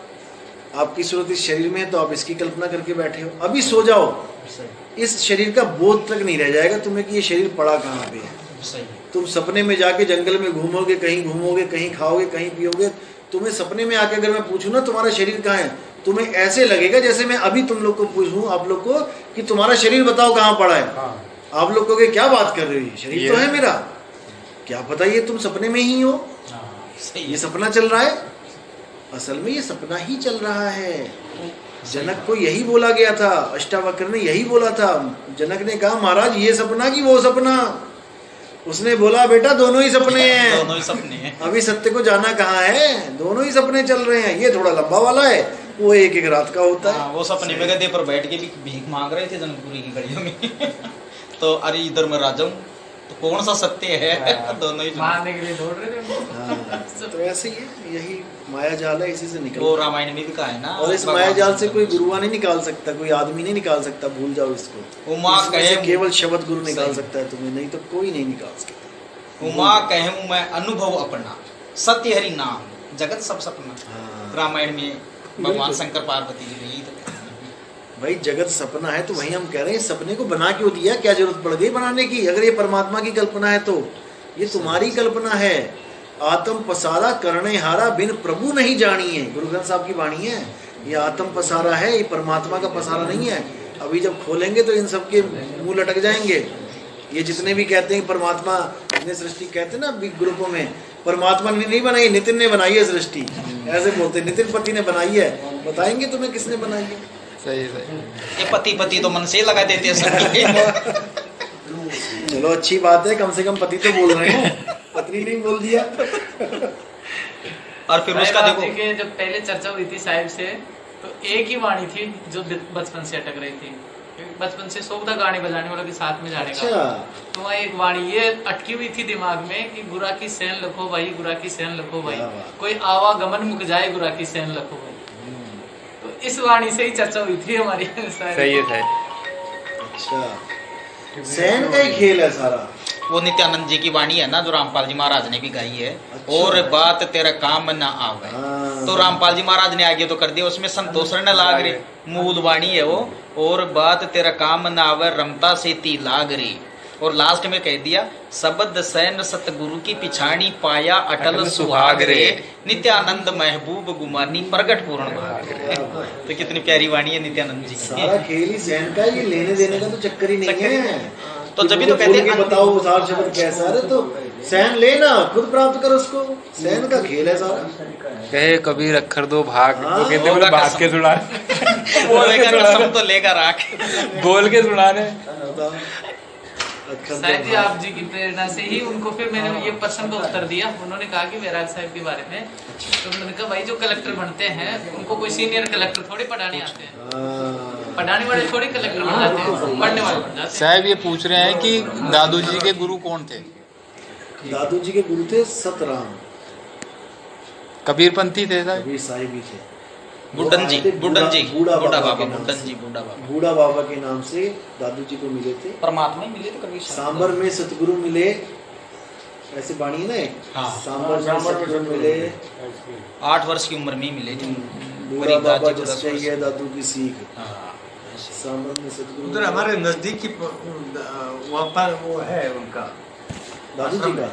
आपकी सूरत इस शरीर में है तो आप इसकी कल्पना करके बैठे हो। अभी सो जाओ, इस शरीर का बोध तक नहीं रह जाएगा तुम्हें कि ये शरीर पड़ा कहाँ पे है। तुम सपने में जाके जंगल में घूमोगे, कहीं खाओगे, कहीं पियोगे। तुम्हें सपने में आके अगर मैं पूछूं ना तुम्हारा शरीर कहाँ है, तुम्हें ऐसे लगेगा जैसे मैं अभी तुम लोग को पूछूं, आप लोग को, कि तुम्हारा शरीर बताओ कहाँ पड़ा है। आप लोग कहोगे क्या बात कर रहे हो, शरीर तो है मेरा, क्या पता ये तुम सपने में ही हो, ये सपना चल रहा है। असल में ये सपना ही चल रहा है। जनक को यही बोला गया था, अष्टावक्र ने यही बोला था। जनक ने कहा महाराज ये सपना कि वो सपना। उसने बोला बेटा दोनों ही सपने हैं, दोनों ही सपने हैं। अभी सत्य को जाना कहाँ है, दोनों ही सपने चल रहे हैं। ये थोड़ा लंबा वाला है, वो एक एक रात का होता है। वो सपने में गधे पर बैठ के भी भीख मांग रहे थे जनकपुरी की गलियों में तो अरे इधर मैं राजा हूँ, तो कौन सा सत्य है? दोनों ही मारने के लिए दौड़ रहे थे। तो ऐसे ही है, यही माया जाल है, इसी से निकल। वो रामायण में भी कहा है ना। और इस माया जाल से कोई गुरुआ नहीं निकाल सकता, कोई आदमी नहीं निकाल सकता, भूल जाओ इसको। उमा कहे केवल शब्द गुरु निकाल सकता है तुम्हें, नहीं तो कोई नहीं निकाल सकता। उमा कहूँ मैं अनुभव अपना, सत्य हरि नाम जगत सब सपना। रामायण में भगवान शंकर पार्वती जी ने भाई जगत सपना है, तो वही हम कह रहे हैं सपने को बना क्यों दिया, क्या जरूरत पड़ गई बनाने की। अगर ये परमात्मा की कल्पना है तो ये तुम्हारी कल्पना है। आत्म पसारा करने हारा बिन प्रभु नहीं जानी है, गुरु ग्रंथ साहब की वाणी है। ये आत्म पसारा है, ये परमात्मा का पसारा नहीं है। अभी जब खोलेंगे तो इन सब के मुंह लटक जाएंगे। ये जितने भी कहते हैं परमात्मा ने सृष्टि, कहते हैं ना ग्रुपों में, परमात्मा ने नहीं बनाई, नितिन ने बनाई है सृष्टि, ऐसे बोलते, नितिन पति ने बनाई है। बताएंगे तुम्हें किसने बनाई है। सही। ये पति तो मन से ही लगा देते हैं चलो अच्छी बात है, कम से कम पति तो बोल रहे हैं, पत्नी नहीं बोल दिया। और फिर उसका देखो कि जब पहले चर्चा हुई थी साहिब से, तो एक ही वाणी थी जो बचपन से अटक रही थी। बचपन से शौक था गाने बजाने वालों के साथ में जाने का। तो वहाँ एक वाणी ये अटकी हुई थी दिमाग में कि गुरा की सहन लखो भाई, गुरा की सहन लखो भाई, कोई आवागमन मुक जाए गुरा की सहन लखो भाई। तो इस वाणी से ही चर्चा हुई थी हमारी। सही है। अच्छा, सहन का ही खेल है सारा। वो नित्यानंद जी की वाणी है ना, जो रामपाल जी महाराज ने भी गाई है। अच्छा। और बात तेरा काम न आवे, तो रामपाल जी महाराज ने आगे तो कर दिया, उसमें संतोष न लाग रे, मूल वाणी है वो। और बात तेरा काम न आवे रमता से ती लाग रे। और लास्ट में कह दिया शब्द सैन सतगुरु की पिछाड़ी पाया अटल सुहाग रे, नित्यानंद महबूब गुमानी प्रगट पूर्ण भाग रे। तो कितनी प्यारी वाणी है नित्यानंद जी की। सारा खेल ही सहन का, ये लेने देने का तो चक्कर ही नहीं है। तो जब भी तो कहते हैं बताओ सार शब्द कैसा है, तो सहन लेना, खुद प्राप्त करो उसको। सहन का खेल है सारा। कहे कबीर अखर दो भाग, हाँ, तो कहते बोले भाग के सुना बोलेगा कसम तो लेकर आके बोल के सुना रहे। साहिब जी आप जी की प्रेरणा से ही उनको फिर मैंने ये प्रश्न का उत्तर दिया। उन्होंने कहा कि वैराग साहब के बारे में, तो मैंने कहा भाई जो कलेक्टर बनते हैं उनको कोई सीनियर कलेक्टर थोड़ी पढ़ाने आते हैं, पढ़ाने वाले थोड़ी कलेक्टर बन जाते हैं, पढ़ने वाले बन जाते हैं। साहब ये पूछ रहे हैं कि दादू जी के गुरु कौन थे। दादू जी के गुरु थे सतराम, कबीरपंथी थे साहब। कबीर साहिब ही थे। बुड्ढन जी, बूढ़ा बाबा, बूढ़ा बाबा के नाम से दादू जी को मिले थे। परमात्मा ही मिले थे कबीर। सांबर में सतगुरु मिले, ऐसे बाणी है ना एक। हाँ। सांबर में सतगुरु मिले, 8 वर्ष की उम्र में मिले थे। बूढ़ा बाबा जिससे ये दादू की सीख। सांबर में सतगुरु उधर हमारे नजदीक की वहाँ पर वो है उनका दादू जी का